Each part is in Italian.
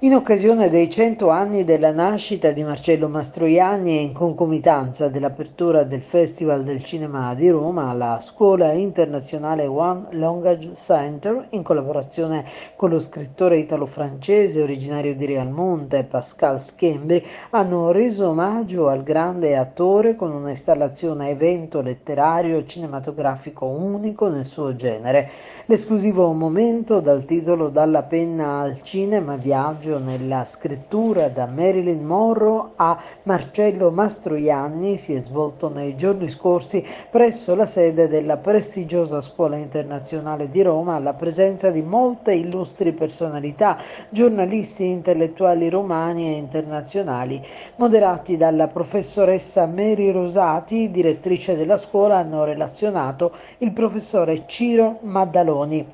In occasione dei 100 anni della nascita di Marcello Mastroianni e in concomitanza dell'apertura del Festival del Cinema di Roma, la Scuola Internazionale One Language Center, in collaborazione con lo scrittore italo-francese originario di Realmonte, Pascal Schembri, hanno reso omaggio al grande attore con un'installazione evento letterario cinematografico unico nel suo genere. L'esclusivo momento dal titolo Dalla penna al cinema, viaggio nella scrittura da Marilyn Monroe a Marcello Mastroianni, si è svolto nei giorni scorsi presso la sede della prestigiosa Scuola Internazionale di Roma, alla presenza di molte illustri personalità, giornalisti, intellettuali romani e internazionali. Moderati dalla professoressa Mary Rosati, direttrice della scuola, hanno relazionato il professore Ciro Maddaloni,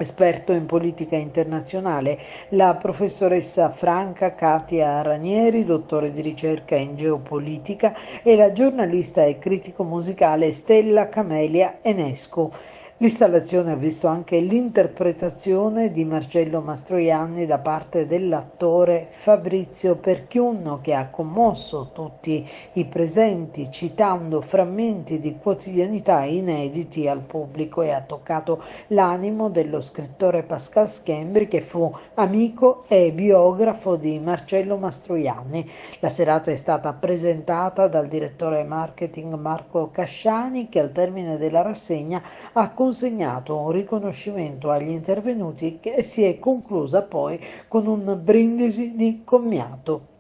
esperto in politica internazionale, la professoressa Franca Katia Ranieri, dottore di ricerca in geopolitica, e la giornalista e critico musicale Stella Camelia Enescu. L'installazione ha visto anche l'interpretazione di Marcello Mastroianni da parte dell'attore Fabrizio Perchiunno, che ha commosso tutti i presenti citando frammenti di quotidianità inediti al pubblico, e ha toccato l'animo dello scrittore Pascal Schembri, che fu amico e biografo di Marcello Mastroianni. La serata è stata presentata dal direttore marketing Marco Casciani, che al termine della rassegna ha consegnato un riconoscimento agli intervenuti, che si è conclusa poi con un brindisi di commiato.